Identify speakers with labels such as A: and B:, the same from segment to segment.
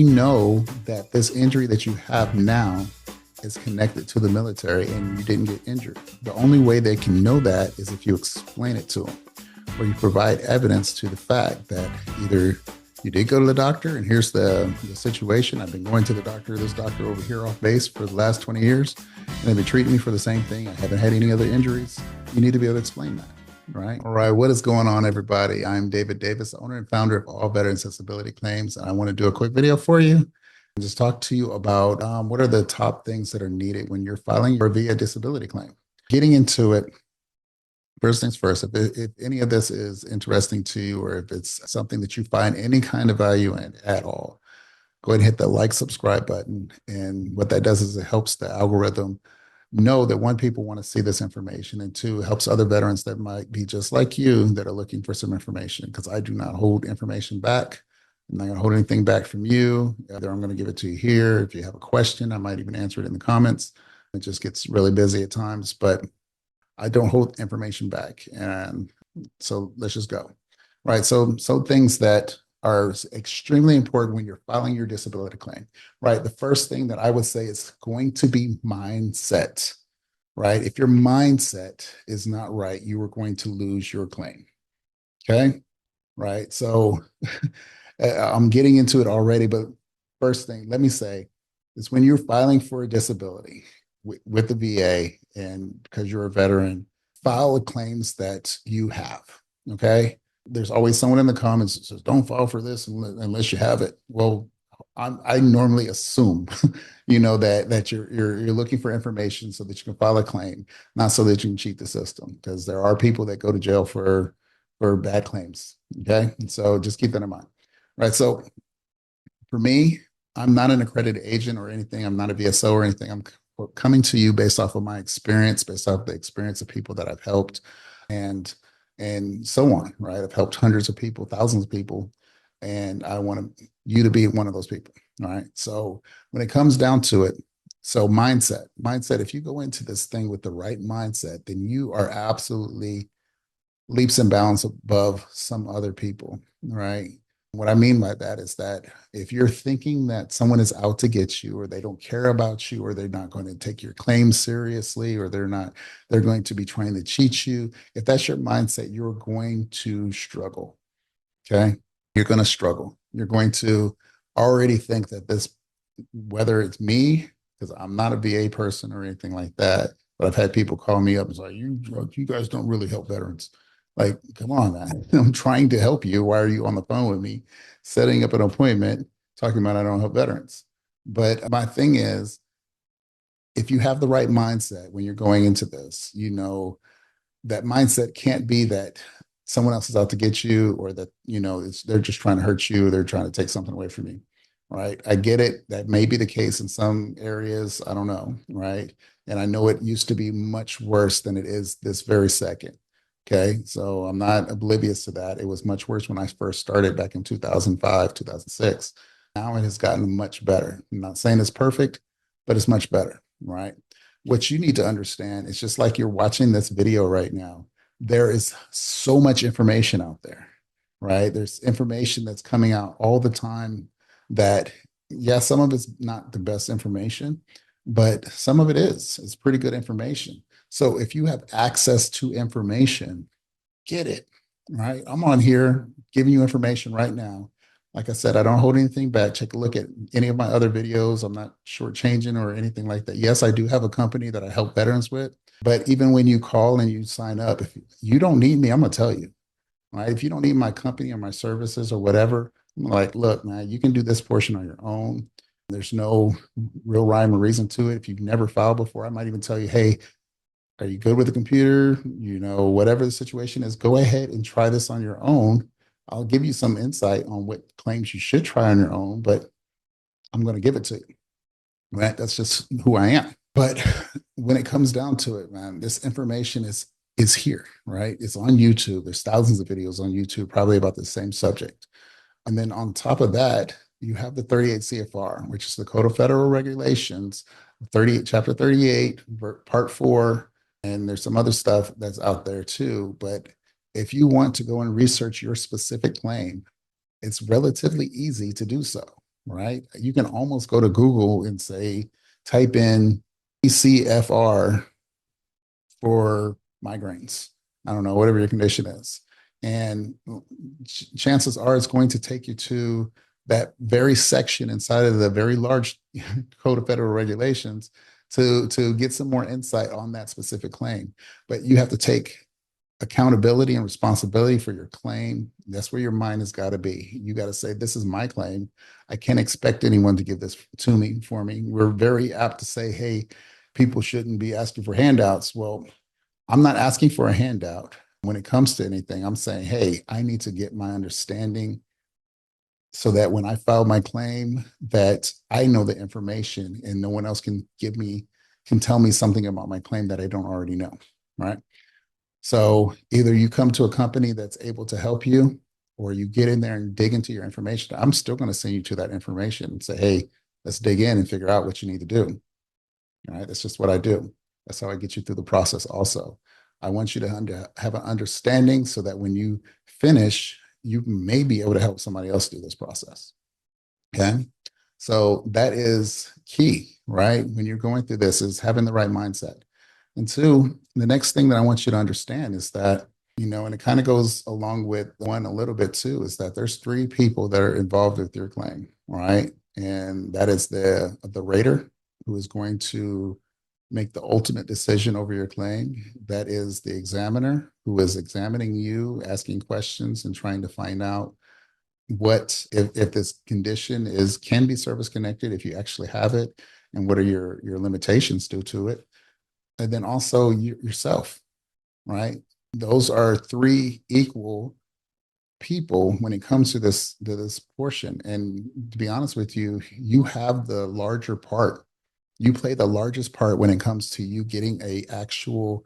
A: You know that this injury that you have now is connected to the military and you didn't get injured. The only way they can know that is if you explain it to them or you provide evidence to the fact that either you did go to the doctor and here's the situation. I've been going to this doctor over here off base for the last 20 years, and they've been treating me for the same thing. I haven't had any other injuries. You need to be able to explain that. Right. All right. What is going on, everybody? I'm David Davis, owner and founder of All Veterans Disability Claims. And I want to do a quick video for you and just talk to you about what are the top things that are needed when you're filing your VA disability claim. Getting into it, first things first, if any of this is interesting to you or if it's something that you find any kind of value in at all, go ahead and hit the like, subscribe button. And what that does is it helps the algorithm know that one, people want to see this information, and two, it helps other veterans that might be just like you that are looking for some information, because I do not hold information back. I'm not going to hold anything back from you. Either I'm going to give it to you here. If you have a question, I might even answer it in the comments. It just gets really busy at times, but I don't hold information back. And so let's just go. Right. So things that are extremely important when you're filing your disability claim, right? The first thing that I would say is going to be mindset, right? If your mindset is not right, you are going to lose your claim. Okay. Right. So I'm getting into it already, but first thing, let me say is when you're filing for a disability with the VA and because you're a veteran, file the claims that you have. Okay. There's always someone in the comments that says, don't file for this unless you have it. Well, I normally assume, that you're looking for information so that you can file a claim, not so that you can cheat the system, because there are people that go to jail for bad claims. Okay. And so just keep that in mind. Right. So for me, I'm not an accredited agent or anything. I'm not a VSO or anything. I'm coming to you based off of my experience, based off the experience of people that I've helped. And so on, right? I've helped hundreds of people, thousands of people, and I want you to be one of those people, right? So when it comes down to it, so mindset, if you go into this thing with the right mindset, then you are absolutely leaps and bounds above some other people, right? What I mean by that is that if you're thinking that someone is out to get you or they don't care about you or they're not going to take your claim seriously or they're going to be trying to cheat you, if that's your mindset, you're going to struggle. Okay. You're going to struggle. You're going to already think that this, whether it's me, because I'm not a VA person or anything like that, but I've had people call me up and say, you guys don't really help veterans. Like, come on, man. I'm trying to help you. Why are you on the phone with me, setting up an appointment, talking about I don't help veterans? But my thing is, if you have the right mindset when you're going into this, that mindset can't be that someone else is out to get you or that, they're just trying to hurt you. Or they're trying to take something away from you. Right. I get it. That may be the case in some areas. I don't know. Right. And I know it used to be much worse than it is this very second. Okay. So I'm not oblivious to that. It was much worse when I first started back in 2005, 2006. Now it has gotten much better. I'm not saying it's perfect, but it's much better. Right. What you need to understand is just like you're watching this video right now, there is so much information out there. Right. There's information that's coming out all the time that, yeah, some of it's not the best information, but some of it is. It's pretty good information. So if you have access to information, get it, right? I'm on here giving you information right now. Like I said, I don't hold anything back. Take a look at any of my other videos. I'm not shortchanging or anything like that. Yes, I do have a company that I help veterans with, but even when you call and you sign up, if you don't need me, I'm going to tell you, right? If you don't need my company or my services or whatever, I'm like, look, man, you can do this portion on your own. There's no real rhyme or reason to it. If you've never filed before, I might even tell you, hey, are you good with the computer? Whatever the situation is, go ahead and try this on your own. I'll give you some insight on what claims you should try on your own, but I'm going to give it to you. Right? That's just who I am. But when it comes down to it, man, this information is here, right? It's on YouTube. There's thousands of videos on YouTube, probably about the same subject. And then on top of that, you have the 38 CFR, which is the Code of Federal Regulations, chapter 38, part 4, and there's some other stuff that's out there too. But if you want to go and research your specific claim, it's relatively easy to do so, right? You can almost go to Google and say, type in ECFR for migraines. I don't know, whatever your condition is. And chances are it's going to take you to that very section inside of the very large Code of Federal Regulations to get some more insight on that specific claim. But you have to take accountability and responsibility for your claim. That's where your mind has got to be. You got to say, this is my claim. I can't expect anyone to give this to me for me. We're very apt to say, hey, people shouldn't be asking for handouts. Well, I'm not asking for a handout when it comes to anything. I'm saying, hey, I need to get my understanding so that when I file my claim, that I know the information and no one else can tell me something about my claim that I don't already know. Right. So either you come to a company that's able to help you, or you get in there and dig into your information. I'm still going to send you to that information and say, hey, let's dig in and figure out what you need to do. All right. That's just what I do. That's how I get you through the process also. I want you to have an understanding so that when you finish, you may be able to help somebody else do this process. Okay. So that is key, right? When you're going through this, is having the right mindset. And two, the next thing that I want you to understand is that, and it kind of goes along with one a little bit too, is that there's three people that are involved with your claim, right? And that is the rater, who is going to make the ultimate decision over your claim. That is the examiner, who is examining you, asking questions and trying to find out what if this condition can be service connected, if you actually have it, and what are your limitations due to it. And then also yourself, right? Those are three equal people when it comes to this portion. And to be honest with you, you have the larger part. You play the largest part when it comes to you getting a actual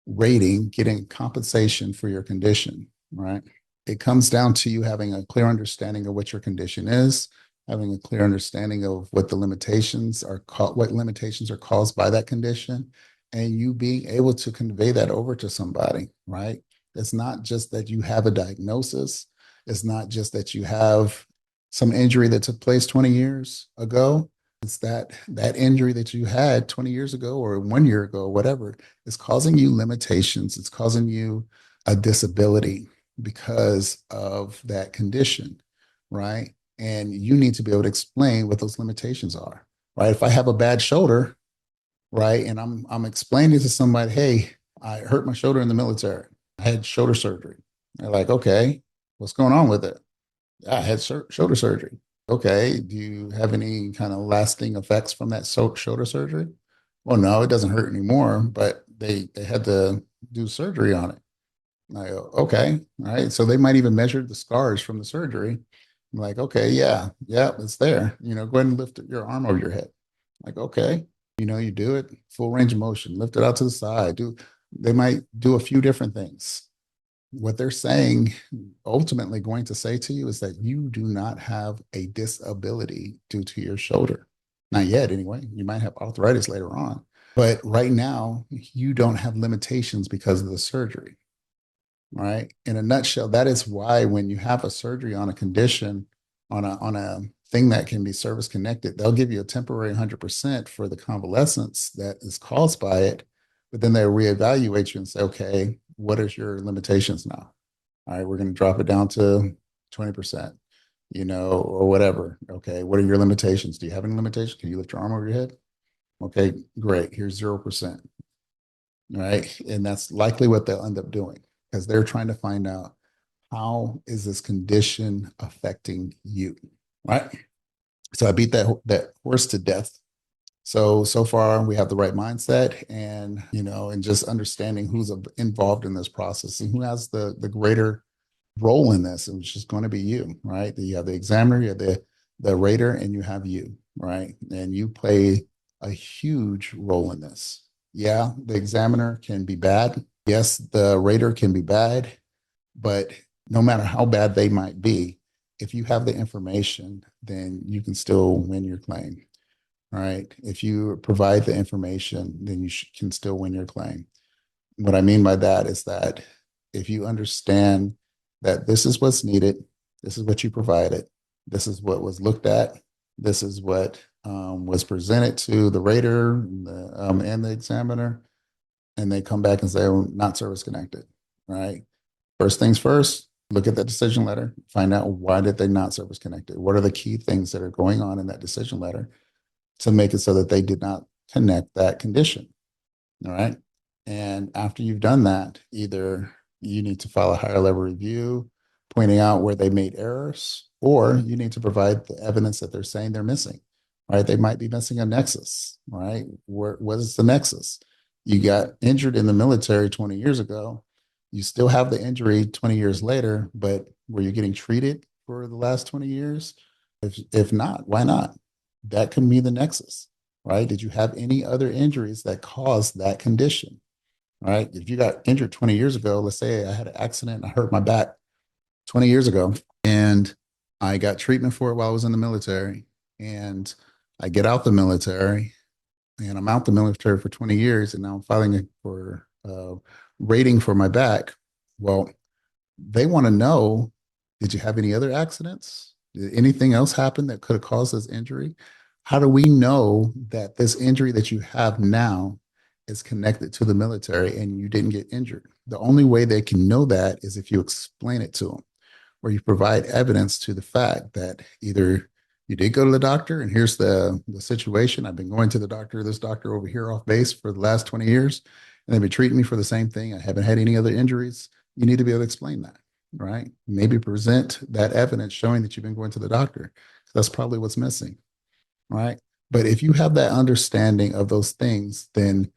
A: rating, getting compensation for your condition, right? It comes down to you having a clear understanding of what your condition is, having a clear understanding of what the limitations are, what limitations are caused by that condition, and you being able to convey that over to somebody, right? It's not just that you have a diagnosis. It's not just that you have some injury that took place 20 years ago. It's that injury that you had 20 years ago or 1 year ago, whatever, is causing you limitations. It's causing you a disability because of that condition, right? And you need to be able to explain what those limitations are, right? If I have a bad shoulder, right, and I'm explaining to somebody, hey, I hurt my shoulder in the military. I had shoulder surgery. They're like, okay, what's going on with it? I had shoulder surgery. Okay, do you have any kind of lasting effects from that shoulder surgery? Well, no, it doesn't hurt anymore, but they had to do surgery on it. I go, okay, all right. So they might even measure the scars from the surgery. I'm like, okay, yeah, it's there. Go ahead and lift your arm over your head. Like, okay, you do it, full range of motion, lift it out to the side. They might do a few different things. What they're saying, ultimately going to say to you, is that you do not have a disability due to your shoulder. Not yet, anyway. You might have arthritis later on. But right now, you don't have limitations because of the surgery, right? In a nutshell, that is why when you have a surgery on a condition, on a thing that can be service connected, they'll give you a temporary 100% for the convalescence that is caused by it. But then they reevaluate you and say, okay, what is your limitations now? All right, we're going to drop it down to 20%, or whatever. Okay, what are your limitations? Do you have any limitations? Can you lift your arm over your head? Okay, great. Here's 0%. Right. And that's likely what they'll end up doing, because they're trying to find out, how is this condition affecting you? Right. So I beat that horse to death. So far we have the right mindset, and and just understanding who's involved in this process and who has the greater role in this, which is going to be you, right? You have the examiner, you have the rater, and you have you, right? And you play a huge role in this. Yeah, the examiner can be bad. Yes, the rater can be bad, but no matter how bad they might be, if you have the information, then you can still win your claim, right? If you provide the information, then you can still win your claim. What I mean by that is that if you understand that this is what's needed, this is what you provided, This is what was looked at. This is what was presented to the rater and the examiner. And they come back and say, oh, not service connected, right? First things first, look at that decision letter, find out why did they not service connected? What are the key things that are going on in that decision letter to make it so that they did not connect that condition? All right. And after you've done that, either you need to file a higher level review pointing out where they made errors, or you need to provide the evidence that they're saying they're missing, right? They might be missing a nexus, right? What is the nexus? You got injured in the military 20 years ago. You still have the injury 20 years later, but were you getting treated for the last 20 years? If not, why not? That can be the nexus, right? Did you have any other injuries that caused that condition, right? If you got injured 20 years ago, let's say I had an accident and I hurt my back 20 years ago and I got treatment for it while I was in the military, and I get out the military and I'm out the military for 20 years and now I'm filing for rating for my back. Well, they want to know, did you have any other accidents? Did anything else happen that could have caused this injury? How do we know that this injury that you have now is connected to the military and you didn't get injured? The only way they can know that is if you explain it to them, where you provide evidence to the fact that either you did go to the doctor and here's the situation. I've been going to this doctor over here off base for the last 20 years, and they've been treating me for the same thing. I haven't had any other injuries. You need to be able to explain that, right? Maybe present that evidence showing that you've been going to the doctor. That's probably what's missing, right? But if you have that understanding of those things, then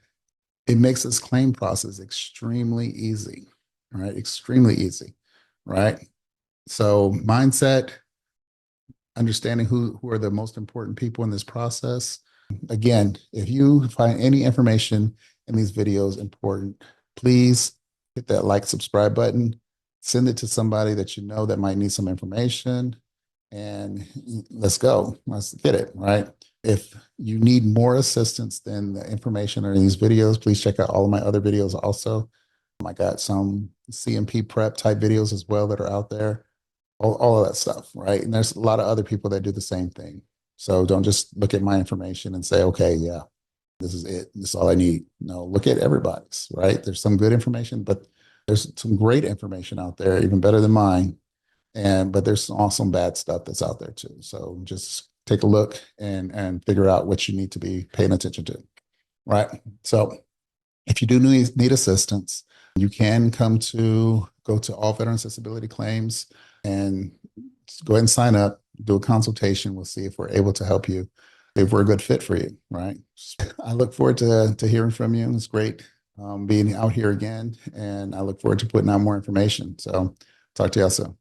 A: it makes this claim process extremely easy, right? Extremely easy, right? So mindset, understanding who are the most important people in this process. Again, if you find any information in these videos important, please hit that like, subscribe button, send it to somebody that you know that might need some information, and let's go. Let's get it, right? If you need more assistance than the information in these videos, please check out all of my other videos also. I got some CMP prep type videos as well that are out there, all of that stuff, right? And there's a lot of other people that do the same thing. So don't just look at my information and say, okay, yeah, this is it. This is all I need. No, look at everybody's, right? There's some good information, but there's some great information out there, even better than mine. But there's also some bad stuff that's out there too. So just take a look and figure out what you need to be paying attention to, right? So if you do need assistance, you can go to All Veterans Disability Claims and go ahead and sign up, do a consultation. We'll see if we're able to help you, if we're a good fit for you, right? I look forward to hearing from you. It's great being out here again, and I look forward to putting out more information. So talk to you all soon.